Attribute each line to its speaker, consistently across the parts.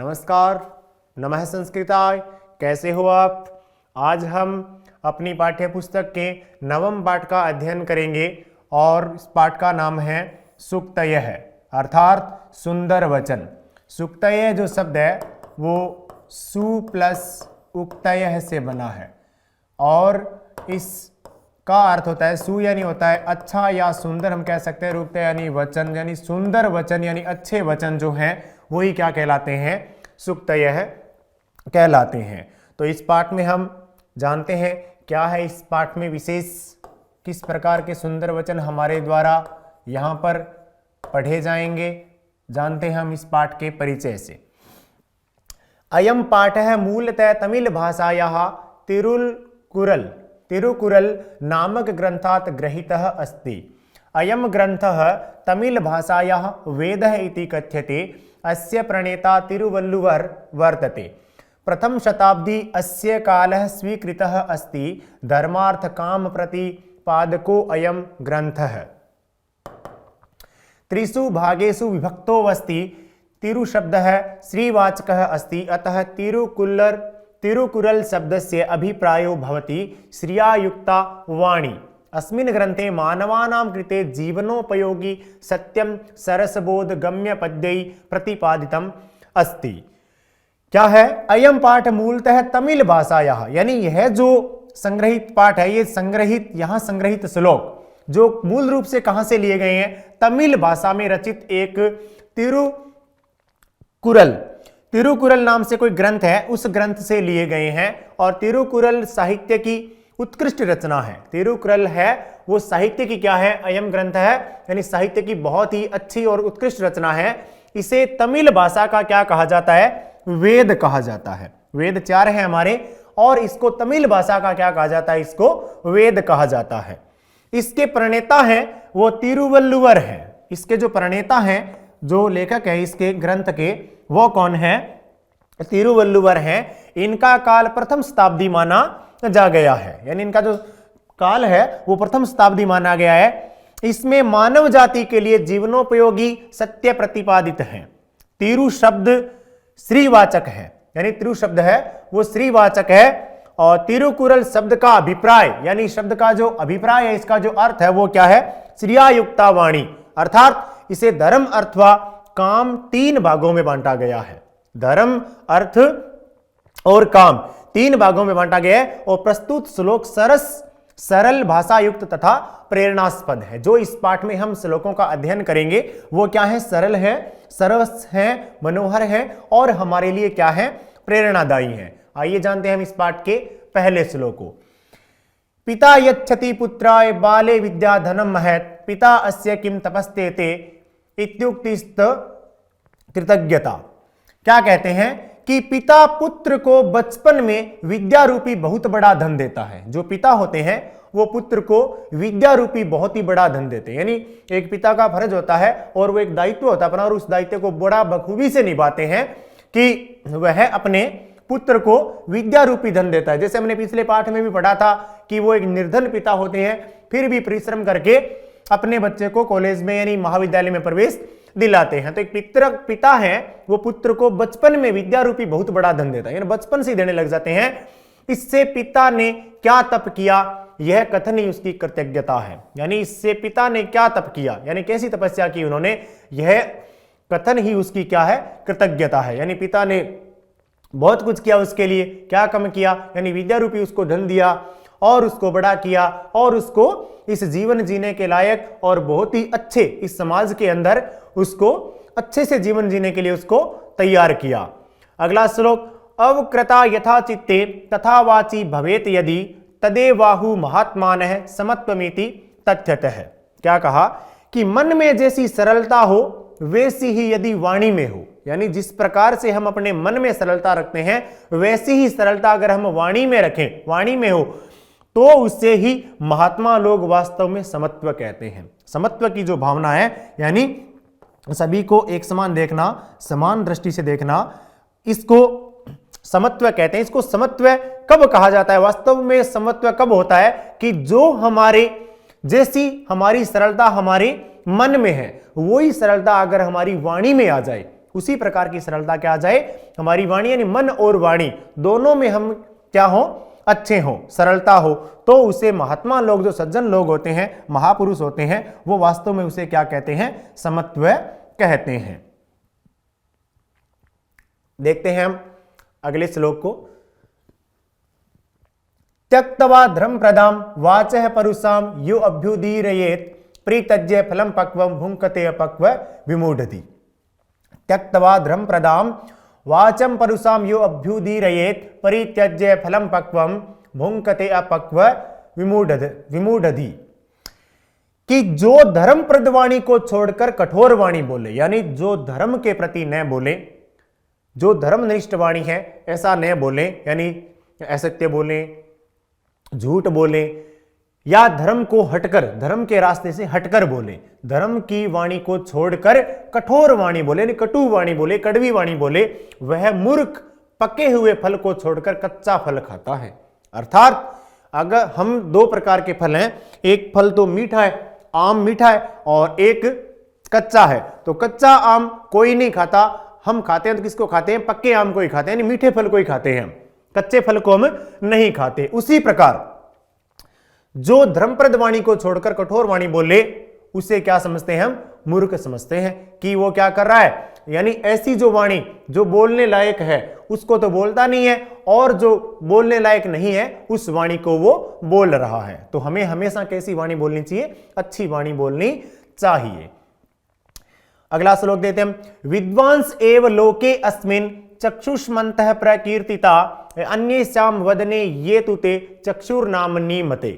Speaker 1: नमस्कार, नमः संस्कृताय। कैसे हो आप? आज हम अपनी पाठ्य पुस्तक के नवम पाठ का अध्ययन करेंगे और इस पाठ का नाम है सूक्तयः अर्थात सुंदर वचन। सूक्तयः जो शब्द है वो सु प्लस उक्तयः से बना है और इसका अर्थ होता है सु यानी होता है अच्छा या सुंदर, हम कह सकते हैं। उक्त यानी वचन, यानी सुंदर वचन यानी अच्छे वचन जो हैं वही क्या कहलाते हैं? सूक्तयः कहलाते हैं। तो इस पाठ में हम जानते हैं क्या है इस पाठ में विशेष, किस प्रकार के सुंदर वचन हमारे द्वारा यहाँ पर पढ़े जाएंगे, जानते हैं हम इस पाठ के परिचय से। अयम पाठः मूलतः तमिल भाषायाः तिरुकुरल नामक ग्रंथात् गृहीतः अस्ति। अयम ग्रंथः तमिल भाषायाः वेदः इति कथ्यते। अस्य प्रणेता तिरुवल्लुवर वर्तते। प्रथम शताब्दी अस्य कालः स्वीकृतः अस्ति। धर्मार्थ काम प्रतिपादको अयम ग्रंथः त्रिषु भागेषु विभक्तो अस्ति। तिरु शब्दः श्रीवाचकः अस्ति, अतः तिरुकुरल शब्दस्य अभिप्रायो भवति श्रिया युक्ता वाणी। अस्मिन् ग्रन्थे मानवानां कृते जीवनोपयोगी सत्यं सरसबोध गम्य पद्यैः प्रतिपादितम् अस्ति। क्या है? अयम पाठ मूलतः तमिल भाषायाः, यानी यह जो संग्रहित पाठ है, ये संग्रहित श्लोक जो मूल रूप से कहां से लिए गए हैं? तमिल भाषा में रचित एक तिरुकुरल नाम से कोई ग्रंथ है, उस ग्रंथ से लिए गए हैं। और तिरुकुरल साहित्य की उत्कृष्ट रचना है। तिरुकुरल है वो साहित्य की क्या है? अयम ग्रंथ है, यानी साहित्य की बहुत ही अच्छी और उत्कृष्ट रचना है। इसे तमिल भाषा का क्या कहा जाता है? वेद कहा जाता है। वेद 4 है हमारे और इसको तमिल भाषा का क्या कहा जाता है? इसको वेद कहा जाता है। इसके प्रणेता हैं वो तिरुवल्लुवर है। इसके जो प्रणेता हैं, जो लेखक है इसके ग्रंथ के, वो कौन है? तिरुवल्लुवर हैं। इनका काल प्रथम शताब्दी माना जा गया है, यानी इनका जो काल है वो प्रथम शताब्दी माना गया है। इसमें मानव जाति के लिए जीवनोपयोगी सत्य प्रतिपादित है। तिरु शब्द श्रीवाचक है, यानी तिरु शब्द है वो श्रीवाचक है। और तिरुकुरल शब्द का अभिप्राय, यानी शब्द का जो अभिप्राय है, इसका जो अर्थ है वो क्या है? श्रियायुक्ता वाणी, अर्थात इसे धर्म अथवा काम 3 भागों में बांटा गया है। धर्म, अर्थ और काम 3 भागों में बांटा गया है। और प्रस्तुत श्लोक सरल भाषा युक्त तथा प्रेरणास्पद है। जो इस पाठ में हम श्लोकों का अध्ययन करेंगे वो क्या है? सरल है, सरस है, मनोहर है और हमारे लिए क्या है? प्रेरणादायी है। आइए जानते हैं हम इस पाठ के पहले श्लोक को। पिता यच्छति पुत्राय बाले विद्या धनम महत्, पिता अस्य किम तपस्तेते इत्युक्तिस्त कृतज्ञता। क्या कहते हैं कि पिता पुत्र को बचपन में विद्या रूपी बहुत बड़ा धन देता है। जो पिता होते हैं वो पुत्र को विद्या रूपी बहुत ही बड़ा धन देते हैं। यानी एक पिता का फर्ज होता है और वो एक दायित्व होता है अपना, और उस दायित्व को बड़ा बखूबी से निभाते हैं कि वह अपने पुत्र को विद्या रूपी धन देता है। जैसे हमने पिछले पाठ में भी पढ़ा था कि वो एक निर्धन पिता होते हैं, फिर भी परिश्रम करके अपने बच्चे को कॉलेज में यानी महाविद्यालय में प्रवेश दिलाते हैं। तो एक पिता है वो पुत्र को बचपन में विद्या रूपी बहुत बड़ा धन देता है, यानी बचपन से देने लग जाते हैं। इससे पिता ने क्या तप किया, यह कथन ही उसकी कृतज्ञता है। यानी इससे पिता ने क्या तप किया, यानी कैसी तपस्या की उन्होंने, यह कथन ही उसकी क्या है? कृतज्ञता है। यानी पिता ने बहुत कुछ किया उसके लिए, क्या कम किया, यानी विद्या रूपी उसको धन दिया और उसको बड़ा किया और उसको इस जीवन जीने के लायक और बहुत ही अच्छे इस समाज के अंदर उसको अच्छे से जीवन जीने के लिए उसको तैयार किया। अगला श्लोक, अवकृता यथा चित्ते तथा वाची भवेत यदि तदेवाहु महात्मानः समत्वमिति तथ्यतः। क्या कहा कि मन में जैसी सरलता हो वैसी ही यदि वाणी में हो, यानी जिस प्रकार से हम अपने मन में सरलता रखते हैं वैसी ही सरलता अगर हम वाणी में रखें, वाणी में हो, तो उससे ही महात्मा लोग वास्तव में समत्व कहते हैं। समत्व की जो भावना है, यानी सभी को एक समान देखना, समान दृष्टि से देखना, इसको समत्व कहते हैं। इसको समत्व कब कहा जाता है? वास्तव में समत्व कब होता है कि जो हमारे जैसी हमारी सरलता हमारे मन में है, वही सरलता अगर हमारी वाणी में आ जाए, उसी प्रकार की सरलता क्या आ जाए हमारी वाणी, यानी मन और वाणी दोनों में हम क्या हो, अच्छे हो, सरलता हो, तो उसे महात्मा लोग, जो सज्जन लोग होते हैं, महापुरुष होते हैं, वो वास्तव में उसे क्या कहते हैं, समत्व कहते हैं। देखते हैं हम अगले श्लोक को। त्यक्त्वा धर्म प्रदाम वाचः परुषाम यो अभ्युदीरयेत् प्रीतज्य फलम पक्वम भुंक्ते अपक्व विमूढ़ति। त्यक्त्वा धर्म प्रदाम वाचम परुषाम यो अभ्युदीरयेत् परित्यज्य फलम पक्वम भुंक्ते अपक्व विमूढ़ति। कि जो धर्मप्रद वाणी को छोड़कर कठोर वाणी बोले, यानी जो धर्म के प्रति न बोले, जो धर्मनिष्ठ वाणी है ऐसा न बोले, यानी असत्य बोले, झूठ बोले, या धर्म को हटकर, धर्म के रास्ते से हटकर बोले, धर्म की वाणी को छोड़कर कठोर वाणी बोले, यानी कटु वाणी बोले, कड़वी वाणी बोले, वह मूर्ख पके हुए फल को छोड़कर कच्चा फल खाता है। अर्थात अगर हम दो प्रकार के फल हैं, एक फल तो मीठा है, आम मीठा है, और एक कच्चा है, तो कच्चा आम कोई नहीं खाता, हम खाते हैं तो किसको खाते हैं, पक्के आम को ही खाते हैं, यानी मीठे फल को ही खाते हैं, कच्चे फल को हम नहीं खाते। उसी प्रकार जो धर्मप्रद वाणी को छोड़कर कठोर वाणी बोले, उसे क्या समझते हैं हम, मूर्ख समझते हैं कि वो क्या कर रहा है, यानी ऐसी जो वाणी जो बोलने लायक है उसको तो बोलता नहीं है, और जो बोलने लायक नहीं है उस वाणी को वो बोल रहा है। तो हमें हमेशा कैसी वाणी बोलनी चाहिए, अच्छी वाणी बोलनी चाहिए। अगला श्लोक देते हैं। विद्वांस एव लोके अस्मिन् चक्षुष्मन्तः प्रकीर्तिता अन्येषां वदने ये तुते चक्षुर्नाम्नि मते।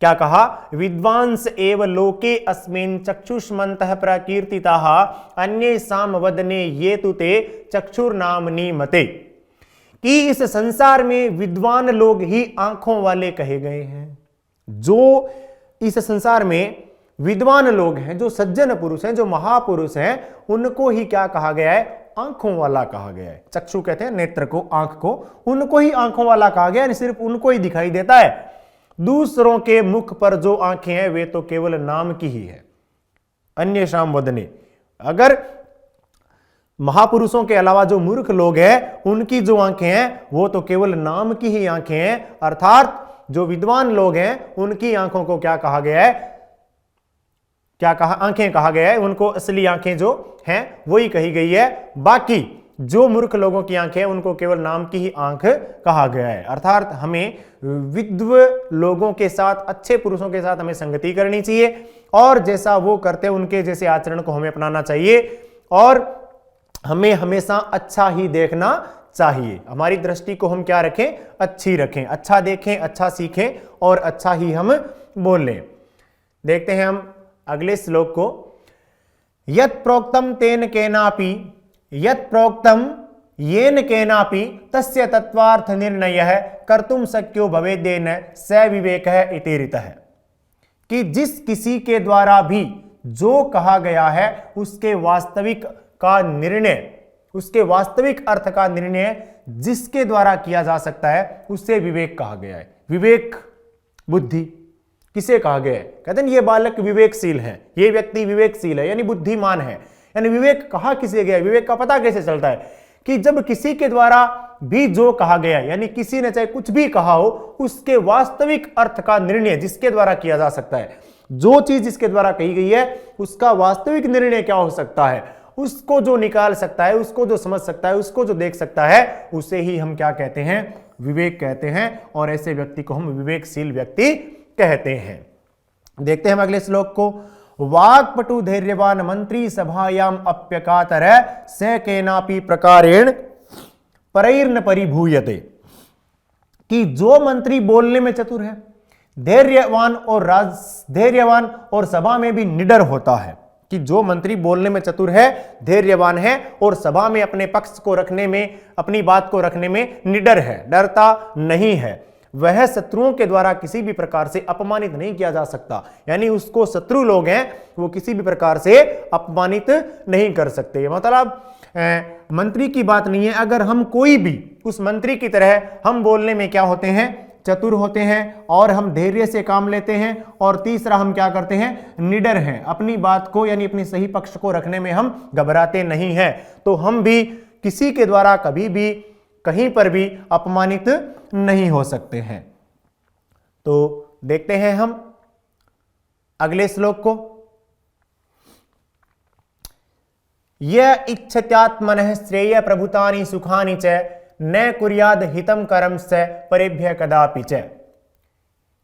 Speaker 1: क्या कहा, विद्वांस एव लोके अस्मिन् चक्षुष्मन्तः प्रकीर्तिताः अन्येषां वदने ये तुते चक्षुर्नाम्नि मते। कि इस संसार में विद्वान लोग ही आंखों वाले कहे गए हैं। जो इस संसार में विद्वान लोग हैं, जो सज्जन पुरुष हैं, जो महापुरुष हैं, उनको ही क्या कहा गया है, आंखों वाला कहा गया है। चक्षु कहते हैं नेत्र को, आंख को, उनको ही आंखों वाला कहा गया है, सिर्फ उनको ही दिखाई देता है। दूसरों के मुख पर जो आंखें हैं वे तो केवल नाम की ही है। अन्य शाम वदने, अगर महापुरुषों के अलावा जो मूर्ख लोग हैं उनकी जो आंखें हैं वो तो केवल नाम की ही आंखें हैं। अर्थात जो विद्वान लोग हैं उनकी आंखों को क्या कहा गया है, क्या कहा, आंखें कहा गया है, उनको असली आंखें जो हैं वही कही गई है। बाकी जो मूर्ख लोगों की आंखें हैं उनको केवल नाम की ही आंख कहा गया है। अर्थात हमें विद्व लोगों के साथ, अच्छे पुरुषों के साथ हमें संगति करनी चाहिए, और जैसा वो करते हैं उनके जैसे आचरण को हमें अपनाना चाहिए, और हमें हमेशा अच्छा ही देखना चाहिए। हमारी दृष्टि को हम क्या रखें, अच्छी रखें, अच्छा देखें, अच्छा सीखें, और अच्छा ही हम बोलें। देखते हैं हम अगले श्लोक को। यत् प्रोक्तम तेन केनापि यत् प्रोक्तम येन केनापि तस्य तत्वार्थ निर्णयः कर्तुम शक्यो भवेदेन स विवेकः इति ऋतः। कि जिस किसी के द्वारा भी जो कहा गया है उसके वास्तविक का निर्णय, उसके वास्तविक अर्थ का निर्णय जिसके द्वारा किया जा सकता है उससे विवेक कहा गया है। विवेक बुद्धि किसे कहा गया है, कहते हैं ये बालक विवेकशील है, ये व्यक्ति विवेकशील है, यानी बुद्धिमान है। यानी विवेक कहा किसे गया है, विवेक का पता कैसे चलता है, कि जब किसी के द्वारा भी जो कहा गया, यानी किसी ने चाहे कुछ भी कहा हो, उसके वास्तविक अर्थ का निर्णय जिसके द्वारा किया जा सकता है, जो चीज जिसके द्वारा कही गई है उसका वास्तविक निर्णय क्या हो सकता है, उसको जो निकाल सकता है, उसको जो समझ सकता है, उसको जो देख सकता है, उसे ही हम क्या कहते हैं, विवेक कहते हैं। और ऐसे व्यक्ति को हम विवेकशील व्यक्ति कहते हैं। देखते हैं हम अगले श्लोक को। वाक्पटु धैर्यवान मंत्री सभायाम अप्यकातर स केनापि प्रकारेण परैर्न परिभूयते। कि जो मंत्री बोलने में चतुर है, धैर्यवान और सभा में भी निडर होता है। कि जो मंत्री बोलने में चतुर है, धैर्यवान है, और सभा में अपने पक्ष को रखने में, अपनी बात को रखने में निडर है, डरता नहीं है, वह शत्रुओं के द्वारा किसी भी प्रकार से अपमानित नहीं किया जा सकता। यानी उसको शत्रु लोग हैं वो किसी भी प्रकार से अपमानित नहीं कर सकते। मतलब मंत्री की बात नहीं है, अगर हम कोई भी उस मंत्री की तरह हम बोलने में क्या होते हैं, चतुर होते हैं और हम धैर्य से काम लेते हैं, और तीसरा हम क्या करते हैं, निडर हैं, अपनी बात को यानी अपनी सही पक्ष को रखने में हम घबराते नहीं हैं। तो हम भी किसी के द्वारा कभी भी कहीं पर भी अपमानित नहीं हो सकते हैं। तो देखते हैं हम अगले श्लोक को। यह इच्छत्यात्मनः श्रेय प्रभुतानि सुखानि च न कुर्याद हितम करम स परेभ्य कदापि च,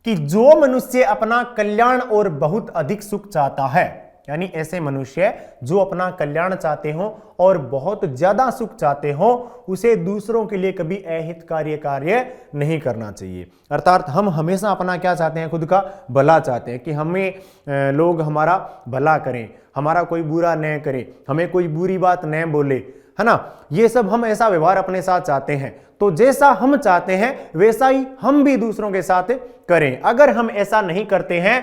Speaker 1: कि जो मनुष्य अपना कल्याण और बहुत अधिक सुख चाहता है, यानी ऐसे मनुष्य जो अपना कल्याण चाहते हो और बहुत ज्यादा सुख चाहते हो, उसे दूसरों के लिए कभी अहितकारी कार्य नहीं करना चाहिए। अर्थात हम हमेशा अपना क्या चाहते हैं, खुद का भला चाहते हैं कि हमें लोग हमारा भला करें, हमारा कोई बुरा न करे, हमें कोई बुरी बात न बोले, है ना। ये सब हम ऐसा व्यवहार अपने साथ चाहते हैं। तो जैसा हम चाहते हैं वैसा ही हम भी दूसरों के साथ करें। अगर हम ऐसा नहीं करते हैं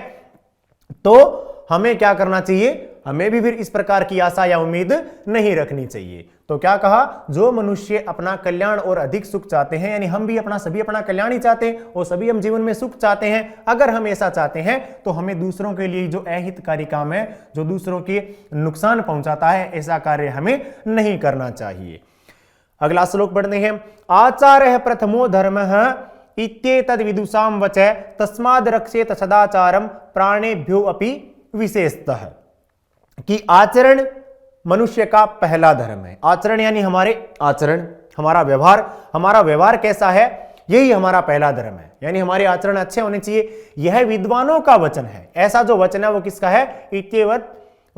Speaker 1: तो हमें क्या करना चाहिए, हमें भी फिर इस प्रकार की आशा या उम्मीद नहीं रखनी चाहिए। तो क्या कहा, जो मनुष्य अपना कल्याण और अधिक सुख चाहते हैं, यानी हम भी सभी अपना कल्याण ही चाहते हैं और सभी हम जीवन में सुख चाहते हैं। अगर हम ऐसा चाहते हैं तो हमें दूसरों के लिए जो अहितकारी काम है, जो दूसरों के नुकसान पहुंचाता है, ऐसा कार्य हमें नहीं करना चाहिए। अगला श्लोक पढ़ते हैं। आचार्य प्रथमो धर्मः इत्येतद् विदुषां वचः तस्माद् रक्षेत सदाचारम प्राणेभ्यो अपि विशेषतः, कि आचरण मनुष्य का पहला धर्म है। आचरण यानी हमारे आचरण, हमारा व्यवहार कैसा है, यही हमारा पहला धर्म है। यानी हमारे आचरण अच्छे होने चाहिए। यह विद्वानों का वचन है। ऐसा जो वचन है वो किसका है, इत्येवत्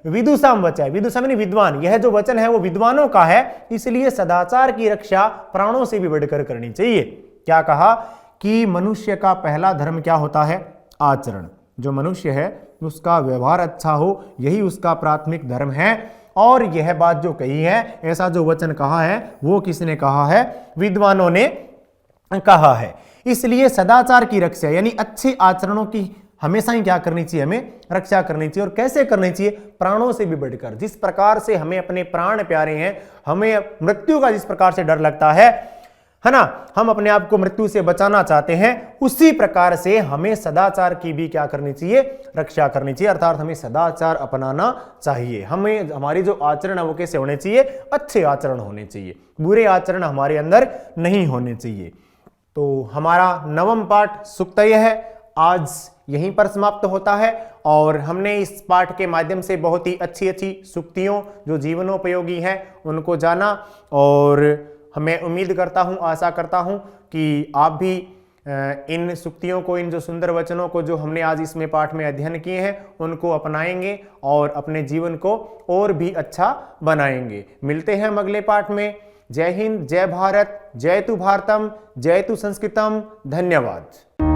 Speaker 1: विदुषाम वचः है। विदुषाम यानी विद्वान, यह जो वचन है वो विद्वानों का है। इसलिए सदाचार की रक्षा प्राणों से भी बढ़कर करनी चाहिए। क्या कहा कि मनुष्य का पहला धर्म क्या होता है, आचरण। जो मनुष्य है उसका व्यवहार अच्छा हो, यही उसका प्राथमिक धर्म है। और यह बात जो कही है, ऐसा जो वचन कहा है, वो किसने कहा है, विद्वानों ने कहा है। इसलिए सदाचार की रक्षा यानी अच्छे आचरणों की हमेशा ही क्या करनी चाहिए, हमें रक्षा करनी चाहिए। और कैसे करनी चाहिए, प्राणों से भी बढ़कर। जिस प्रकार से हमें अपने प्राण प्यारे हैं, हमें मृत्यु का जिस प्रकार से डर लगता है ना, हम अपने आप को मृत्यु से बचाना चाहते हैं, उसी प्रकार से हमें सदाचार की भी क्या करनी चाहिए, रक्षा करनी चाहिए। अर्थात हमें सदाचार अपनाना चाहिए। हमें हमारी जो आचरण है वो कैसे होने चाहिए, अच्छे आचरण होने चाहिए, बुरे आचरण हमारे अंदर नहीं होने चाहिए। तो हमारा 9वां पाठ सुक्तय है आज यहीं पर समाप्त होता है। और हमने इस पाठ के माध्यम से बहुत ही अच्छी अच्छी सुक्तियों जो जीवनोपयोगी हैं उनको जाना। और मैं उम्मीद करता हूँ, आशा करता हूँ कि आप भी इन सुक्तियों को, इन जो सुंदर वचनों को जो हमने आज इसमें पाठ में अध्ययन किए हैं, उनको अपनाएंगे और अपने जीवन को और भी अच्छा बनाएंगे। मिलते हैं हम अगले पाठ में। जय हिंद, जय भारत, जय तु भारतम, जय तु संस्कृतम। धन्यवाद।